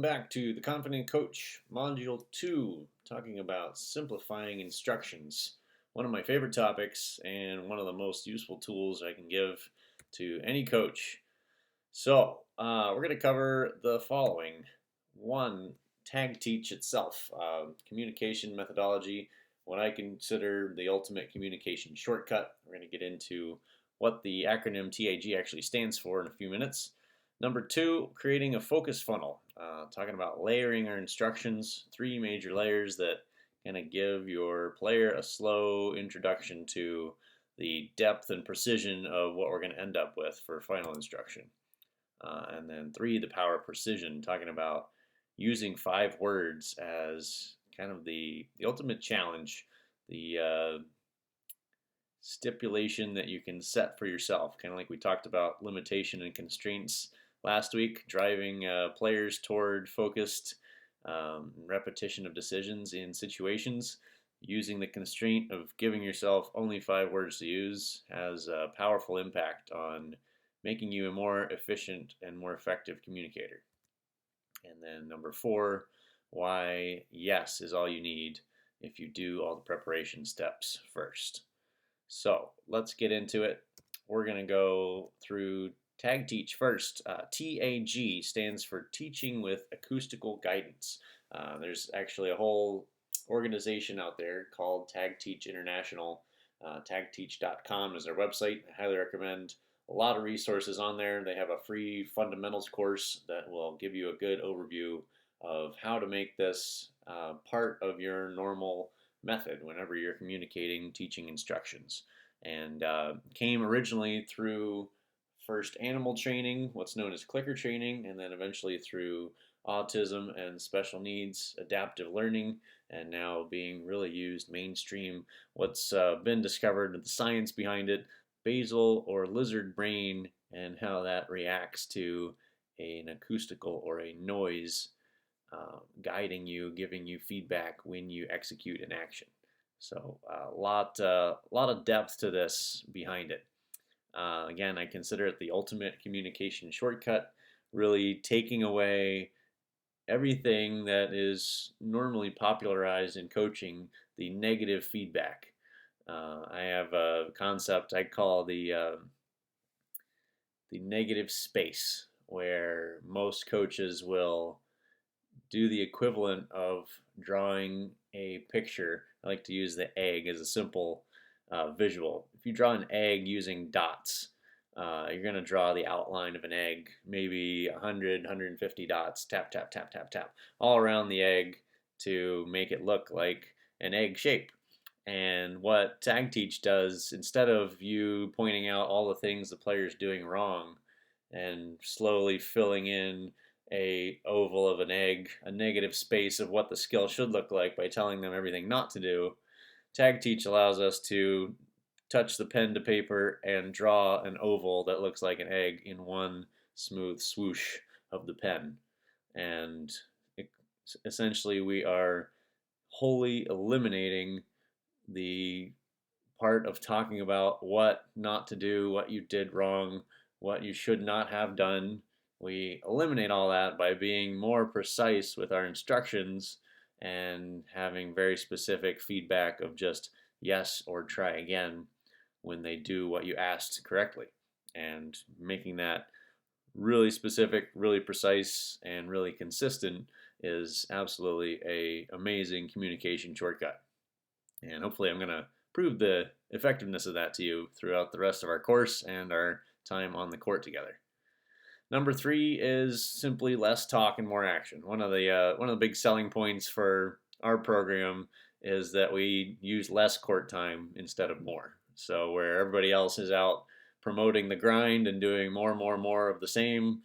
back to the Confident Coach, Module 2, talking about simplifying instructions. One of my favorite topics and one of the most useful tools I can give to any coach. We're going to cover the following. One, Tag Teach itself, communication methodology, what I consider the ultimate communication shortcut. We're going to get into what the acronym TAG actually stands for in a few minutes. Number two, creating a focus funnel. Talking about layering our instructions, three major layers that kind of give your player a slow introduction to the depth and precision of what we're going to end up with for final instruction. And then three, the power of precision, talking about using 5 words as kind of the ultimate challenge, the stipulation that you can set for yourself, kind of like we talked about limitation and constraints last week, driving players toward focused repetition of decisions in situations. Using the constraint of giving yourself only 5 words to use has a powerful impact on making you a more efficient and more effective communicator. And then number 4, why yes is all you need if you do all the preparation steps first. So let's get into it. We're going to go through Tag Teach first. TAG stands for Teaching with Acoustical Guidance. There's actually a whole organization out there called Tag Teach International. Tagteach.com is their website. I highly recommend. A lot of resources on there. They have a free fundamentals course that will give you a good overview of how to make this part of your normal method whenever you're communicating teaching instructions. And came originally through first animal training, what's known as clicker training, and then eventually through autism and special needs adaptive learning, and now being really used mainstream. What's been discovered, the science behind it, basal or lizard brain, and how that reacts to an acoustical or a noise guiding you, giving you feedback when you execute an action. So a lot of depth to this behind it. Again, I consider it the ultimate communication shortcut, really taking away everything that is normally popularized in coaching, the negative feedback. I have a concept I call the negative space, where most coaches will do the equivalent of drawing a picture. I like to use the egg as a simple visual. If you draw an egg using dots, you're going to draw the outline of an egg, maybe 100, 150 dots, tap, tap, tap, tap, tap, all around the egg to make it look like an egg shape. And what Tag Teach does, instead of you pointing out all the things the player's doing wrong and slowly filling in a oval of an egg, a negative space of what the skill should look like by telling them everything not to do, Tag Teach allows us to touch the pen to paper and draw an oval that looks like an egg in one smooth swoosh of the pen. And essentially we are wholly eliminating the part of talking about what not to do, what you did wrong, what you should not have done. We eliminate all that by being more precise with our instructions and having very specific feedback of just yes or try again when they do what you asked correctly. And making that really specific, really precise, and really consistent is absolutely an amazing communication shortcut. And hopefully I'm going to prove the effectiveness of that to you throughout the rest of our course and our time on the court together. Number 3 is simply less talk and more action. One of the big selling points for our program is that we use less court time instead of more. So where everybody else is out promoting the grind and doing more of the same,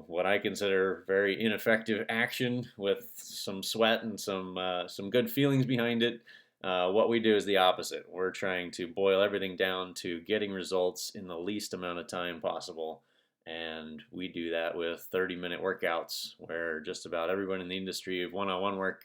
what I consider very ineffective action with some sweat and some good feelings behind it. What we do is the opposite. We're trying to boil everything down to getting results in the least amount of time possible. And we do that with 30-minute workouts, where just about everyone in the industry of one-on-one work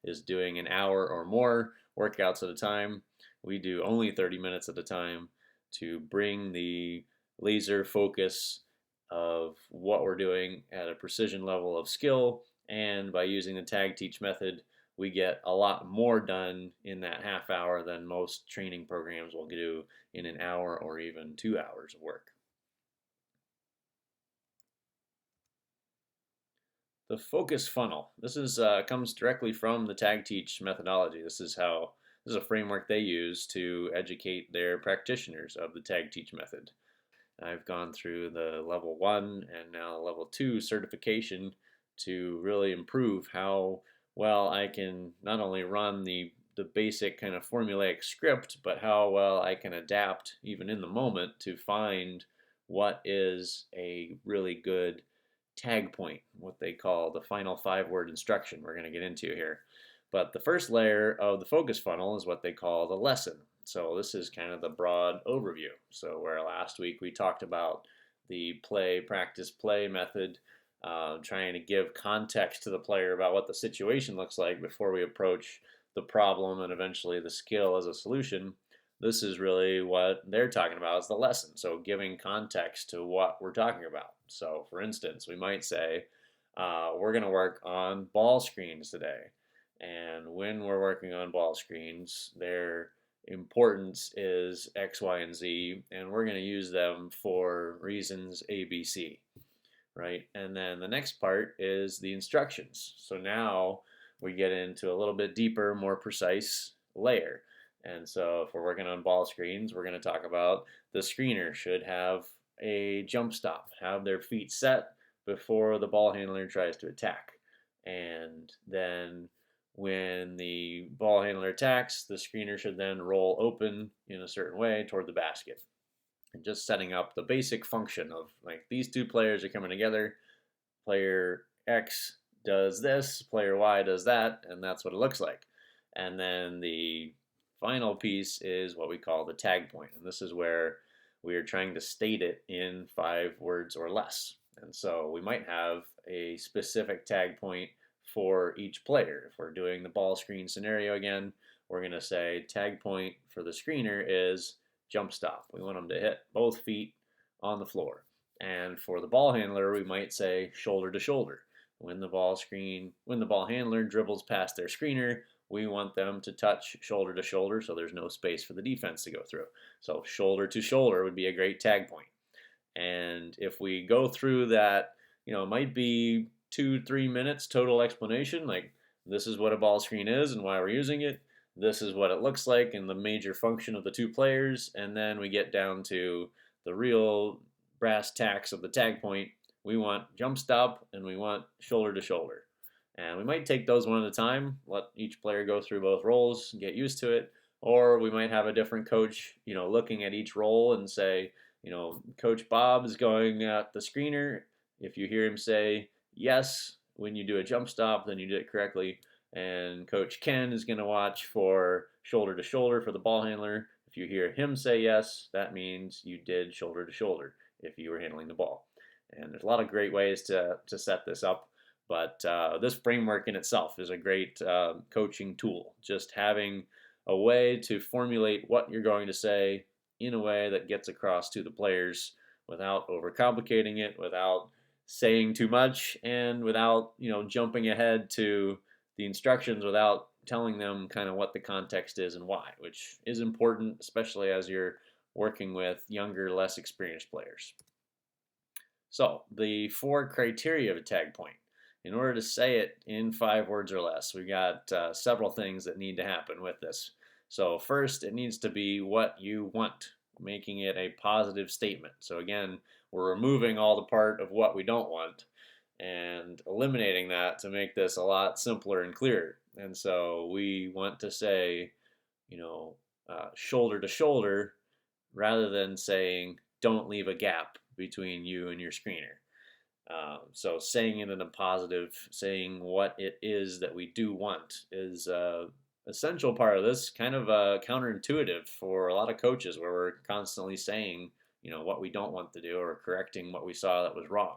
is doing an hour or more workouts at a time. We do only 30 minutes at a time to bring the laser focus of what we're doing at a precision level of skill. And by using the tag teach method, we get a lot more done in that half hour than most training programs will do in an hour or even 2 hours of work. The focus funnel. This is comes directly from the tag teach methodology. This is a framework they use to educate their practitioners of the tag teach method. I've gone through the level 1 and now level 2 certification to really improve how well I can not only run the basic kind of formulaic script, but how well I can adapt even in the moment to find what is a really good tag point, what they call the final 5-word instruction we're going to get into here. But the first layer of the focus funnel is what they call the lesson. So this is kind of the broad overview. So where last week we talked about the play, practice, play method, trying to give context to the player about what the situation looks like before we approach the problem and eventually the skill as a solution. This is really what they're talking about is the lesson. So giving context to what we're talking about. So for instance, we might say, we're going to work on ball screens today. And when we're working on ball screens, their importance is X, Y, and Z, and we're going to use them for reasons A, B, C, right? And then the next part is the instructions. So now we get into a little bit deeper, more precise layer. And so if we're working on ball screens, we're going to talk about the screener should have a jump stop, have their feet set before the ball handler tries to attack. And then when the ball handler attacks, the screener should then roll open in a certain way toward the basket. And just setting up the basic function of like these two players are coming together. Player X does this, player Y does that, and that's what it looks like. And then the final piece is what we call the tag point. And this is where we are trying to state it in 5 words or less. And so we might have a specific tag point for each player. If we're doing the ball screen scenario again, we're going to say tag point for the screener is jump stop. We want them to hit both feet on the floor. And for the ball handler, we might say shoulder to shoulder. When the ball handler dribbles past their screener, we want them to touch shoulder to shoulder so there's no space for the defense to go through. So shoulder to shoulder would be a great tag point. And if we go through that, it might be 2-3 minutes total explanation, like this is what a ball screen is and why we're using it. This is what it looks like and the major function of the two players. And then we get down to the real brass tacks of the tag point. We want jump stop and we want shoulder to shoulder. And we might take those one at a time, let each player go through both roles, get used to it. Or we might have a different coach, looking at each role and say, Coach Bob is going at the screener. If you hear him say yes when you do a jump stop, then you did it correctly. And Coach Ken is going to watch for shoulder to shoulder for the ball handler. If you hear him say yes, that means you did shoulder to shoulder if you were handling the ball. And there's a lot of great ways to set this up. But this framework in itself is a great coaching tool. Just having a way to formulate what you're going to say in a way that gets across to the players without overcomplicating it, without saying too much, and without jumping ahead to the instructions without telling them kind of what the context is and why, which is important, especially as you're working with younger, less experienced players. So the 4 criteria of a tag point. In order to say it in 5 words or less, we've got several things that need to happen with this. So first, it needs to be what you want, making it a positive statement. So again, we're removing all the part of what we don't want and eliminating that to make this a lot simpler and clearer. And so we want to say, shoulder to shoulder rather than saying don't leave a gap between you and your screener. So saying it in a positive, saying what it is that we do want is essential part of this, kind of counterintuitive for a lot of coaches where we're constantly saying, what we don't want to do or correcting what we saw that was wrong.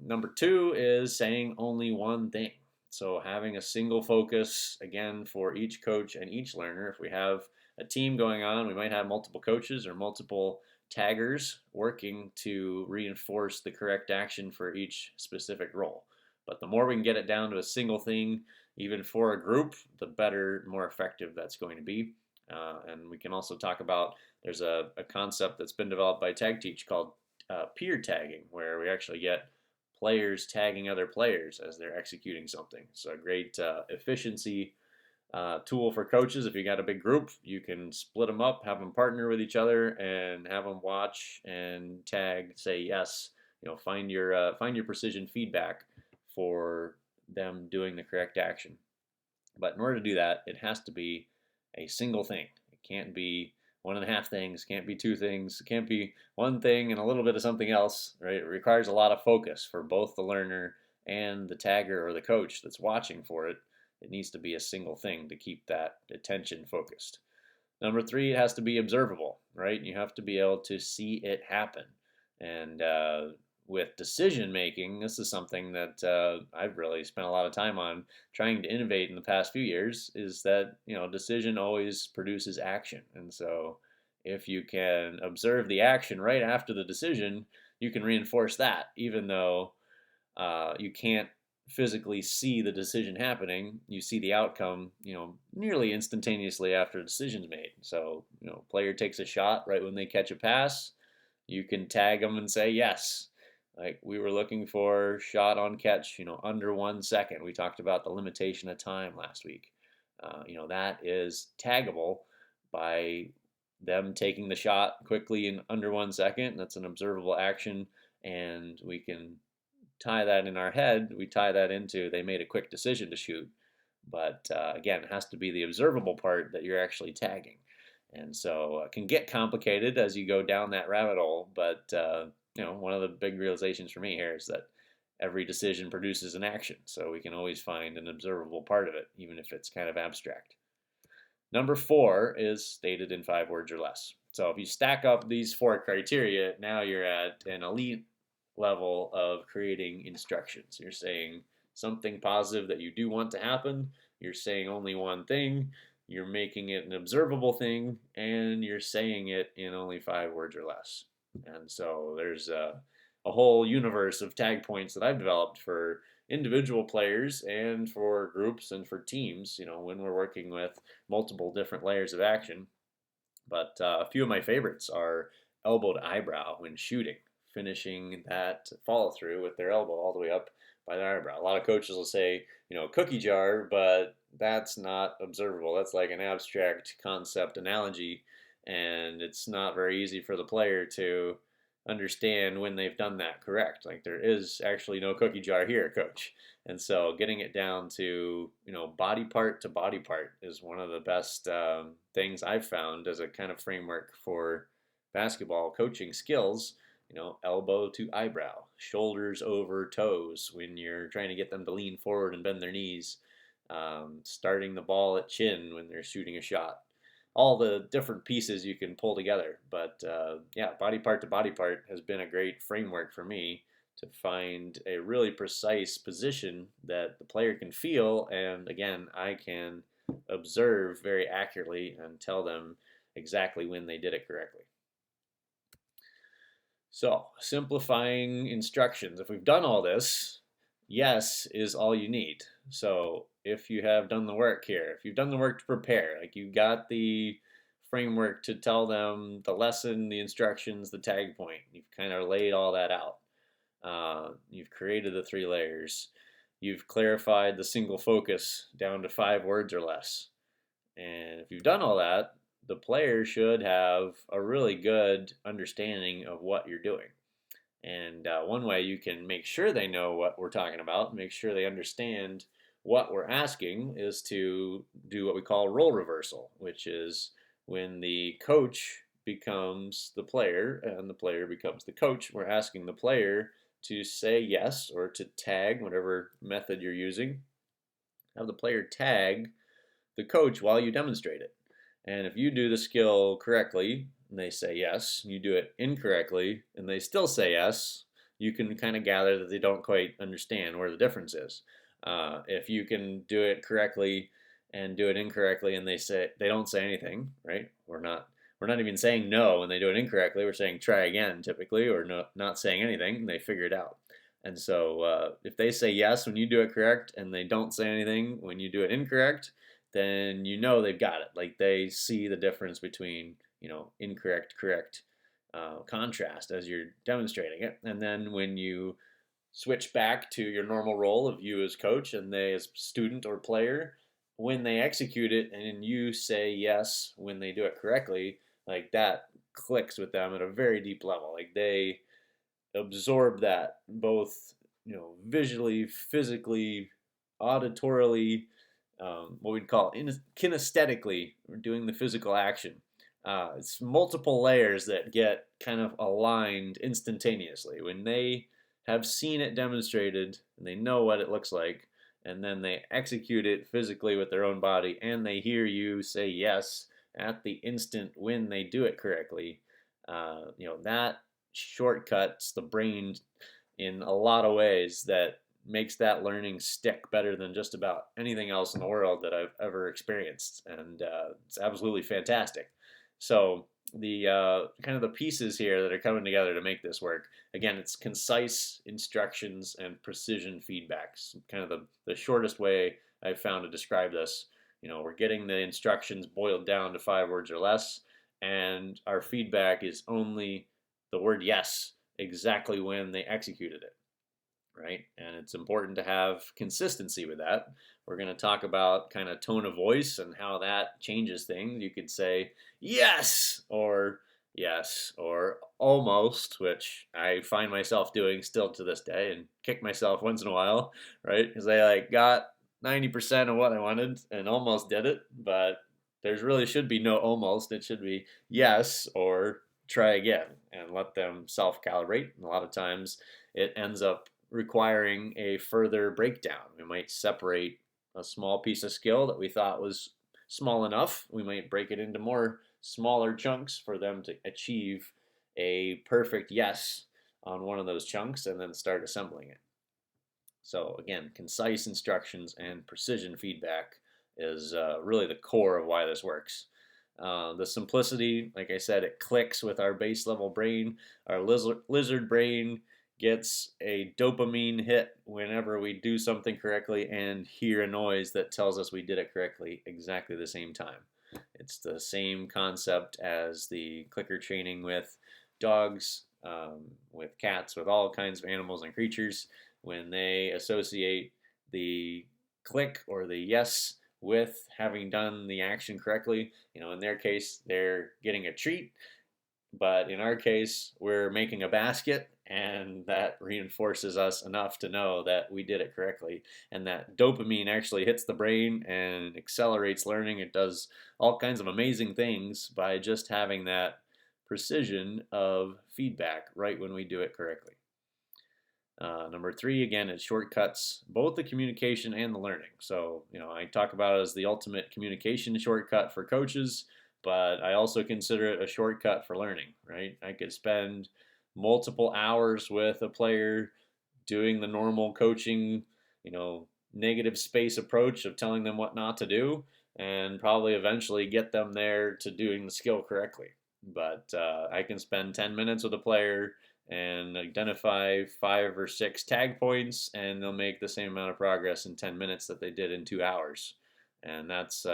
Number 2 is saying only one thing. So having a single focus, again, for each coach and each learner. If we have a team going on, we might have multiple coaches or multiple taggers working to reinforce the correct action for each specific role. But the more we can get it down to a single thing, even for a group, the better, more effective that's going to be. And we can also talk about, there's a concept that's been developed by Tag Teach called peer tagging, where we actually get players tagging other players as they're executing something. So a great efficiency tool for coaches. If you got a big group, you can split them up, have them partner with each other, and have them watch and tag, say yes. Find your precision feedback for them doing the correct action. But in order to do that, it has to be a single thing. It can't be one and a half things, can't be two things, it can't be one thing and a little bit of something else, right? It requires a lot of focus for both the learner and the tagger or the coach that's watching for it. It needs to be a single thing to keep that attention focused. Number three, it has to be observable, right? You have to be able to see it happen. And with decision making, this is something that I've really spent a lot of time on trying to innovate in the past few years, is that, decision always produces action. And so if you can observe the action right after the decision, you can reinforce that, even though you can't physically see the decision happening. You see the outcome, nearly instantaneously after the decision's made. So, player takes a shot right when they catch a pass, you can tag them and say yes. Like, we were looking for shot on catch, under 1 second. We talked about the limitation of time last week. That is taggable by them taking the shot quickly in under 1 second. That's an observable action, and we can tie that in our head. We tie that into, they made a quick decision to shoot. But again, it has to be the observable part that you're actually tagging. And so it can get complicated as you go down that rabbit hole. But one of the big realizations for me here is that every decision produces an action. So we can always find an observable part of it, even if it's kind of abstract. Number four is stated in 5 words or less. So if you stack up these 4 criteria, now you're at an elite level of creating instructions. You're saying something positive that you do want to happen. You're saying only one thing. You're making it an observable thing, and you're saying it in only 5 words or less. And so there's a whole universe of tag points that I've developed for individual players and for groups and for teams, when we're working with multiple different layers of action. But a few of my favorites are elbow to eyebrow when shooting, finishing that follow through with their elbow all the way up by their eyebrow. A lot of coaches will say, cookie jar, but that's not observable. That's like an abstract concept analogy, and it's not very easy for the player to understand when they've done that correct. Like, there is actually no cookie jar here, coach. And so getting it down to, body part to body part is one of the best things I've found as a kind of framework for basketball coaching skills. Elbow to eyebrow, shoulders over toes when you're trying to get them to lean forward and bend their knees, starting the ball at chin when they're shooting a shot. All the different pieces you can pull together. But body part to body part has been a great framework for me to find a really precise position that the player can feel, and again, I can observe very accurately and tell them exactly when they did it correctly. So, simplifying instructions. If we've done all this, yes is all you need. So, if you have done the work here, if you've done the work to prepare, like you got the framework to tell them the lesson, the instructions, the tag point, you've kind of laid all that out. You've created the 3 layers. You've clarified the single focus down to 5 words or less. And if you've done all that, the player should have a really good understanding of what you're doing. And one way you can make sure they know what we're talking about, make sure they understand what we're asking, is to do what we call role reversal, which is when the coach becomes the player and the player becomes the coach. We're asking the player to say yes, or to tag, whatever method you're using. Have the player tag the coach while you demonstrate it. And if you do the skill correctly and they say yes, you do it incorrectly and they still say yes, you can kind of gather that they don't quite understand where the difference is. If you can do it correctly and do it incorrectly and they don't say anything, right? we're not even saying no when they do it incorrectly. We're saying try again typically, or no, not saying anything, and they figure it out. And so if they say yes when you do it correct and they don't say anything when you do it incorrect, then you know they've got it. Like they see the difference between, incorrect, correct contrast as you're demonstrating it. And then when you switch back to your normal role of you as coach and they as student or player, when they execute it and you say yes when they do it correctly, like that clicks with them at a very deep level. Like they absorb that both, visually, physically, auditorily, what we'd call kinesthetically, doing the physical action. It's multiple layers that get kind of aligned instantaneously when they have seen it demonstrated and they know what it looks like, and then they execute it physically with their own body, and they hear you say yes at the instant when they do it correctly. That shortcuts the brain in a lot of ways that makes that learning stick better than just about anything else in the world that I've ever experienced, and it's absolutely fantastic. So the kind of the pieces here that are coming together to make this work. Again, it's concise instructions and precision feedbacks. Kind of the shortest way I've found to describe this. We're getting the instructions boiled down to 5 words or less, and our feedback is only the word yes exactly when they executed it, right? And it's important to have consistency with that. We're going to talk about kind of tone of voice and how that changes things. You could say yes or almost, which I find myself doing still to this day and kick myself once in a while, right? Because I got 90% of what I wanted and almost did it, but there's really should be no almost. It should be yes or try again and let them self-calibrate. And a lot of times it ends up requiring a further breakdown. We might separate a small piece of skill that we thought was small enough. We might break it into more smaller chunks for them to achieve a perfect yes on one of those chunks and then start assembling it. So again, concise instructions and precision feedback is really the core of why this works. The simplicity, like I said, it clicks with our base level brain. Our lizard brain gets a dopamine hit whenever we do something correctly and hear a noise that tells us we did it correctly exactly the same time. It's the same concept as the clicker training with dogs, with cats, with all kinds of animals and creatures. When they associate the click or the yes with having done the action correctly, in their case, they're getting a treat. But in our case, we're making a basket, and that reinforces us enough to know that we did it correctly. And that dopamine actually hits the brain and accelerates learning. It does all kinds of amazing things by just having that precision of feedback right when we do it correctly. Number 3, again, it shortcuts both the communication and the learning. So, I talk about it as the ultimate communication shortcut for coaches, but I also consider it a shortcut for learning, right? I could spend multiple hours with a player doing the normal coaching, negative space approach of telling them what not to do, and probably eventually get them there to doing the skill correctly. But I can spend 10 minutes with a player and identify 5 or 6 tag points, and they'll make the same amount of progress in 10 minutes that they did in 2 hours. And that's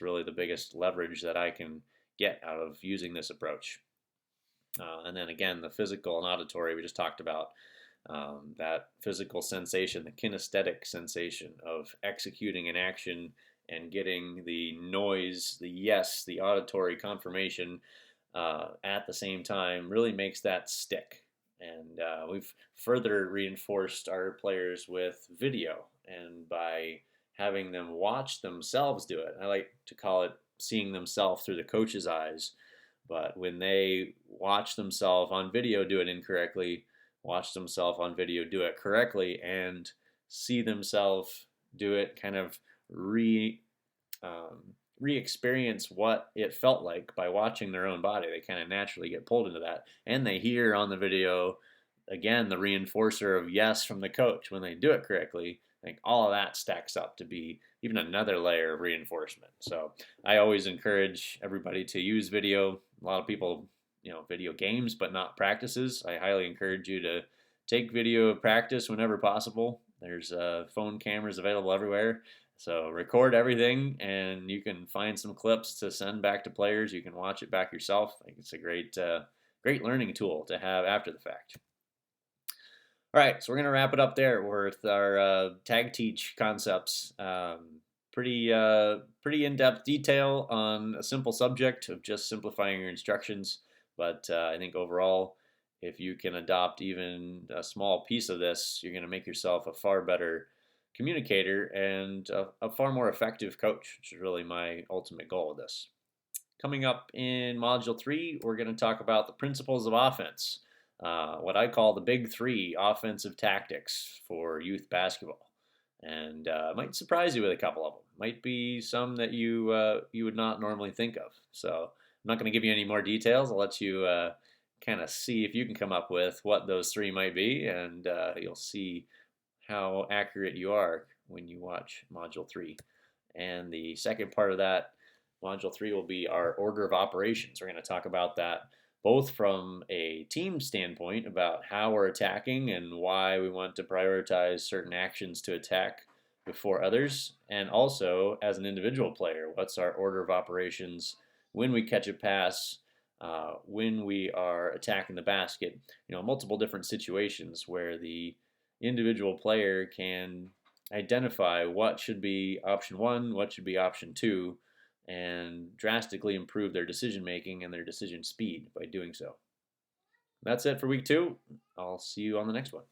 really the biggest leverage that I can get out of using this approach. And then again, the physical and auditory we just talked about. That physical sensation, the kinesthetic sensation of executing an action and getting the noise, the yes, the auditory confirmation at the same time really makes that stick. And we've further reinforced our players with video and by having them watch themselves do it. I like to call it seeing themselves through the coach's eyes. But when they watch themselves on video do it incorrectly, watch themselves on video do it correctly, and see themselves do it kind of re-experience what it felt like by watching their own body. They kind of naturally get pulled into that, and they hear on the video again the reinforcer of yes from the coach when they do it correctly. I think all of that stacks up to be even another layer of reinforcement. So I always encourage everybody to use video. A lot of people, video games, but not practices. I highly encourage you to take video of practice whenever possible. There's phone cameras available everywhere. So record everything, and you can find some clips to send back to players. You can watch it back yourself. I think it's a great learning tool to have after the fact. All right, so we're gonna wrap it up there with our tag teach concepts. Pretty in-depth detail on a simple subject of just simplifying your instructions. But I think overall, if you can adopt even a small piece of this, you're gonna make yourself a far better communicator and a far more effective coach, which is really my ultimate goal with this. Coming up in Module 3, we're going to talk about the principles of offense, what I call the big three offensive tactics for youth basketball. And I might surprise you with a couple of them. Might be some that you would not normally think of. So I'm not going to give you any more details. I'll let you kind of see if you can come up with what those three might be, and you'll see how accurate you are when you watch Module 3. And the second part of that, Module 3, will be our order of operations. We're going to talk about that both from a team standpoint about how we're attacking and why we want to prioritize certain actions to attack before others, and also as an individual player, what's our order of operations when we catch a pass, when we are attacking the basket, multiple different situations where the individual player can identify what should be option one, what should be option two, and drastically improve their decision making and their decision speed by doing so. That's it for week 2. I'll see you on the next one.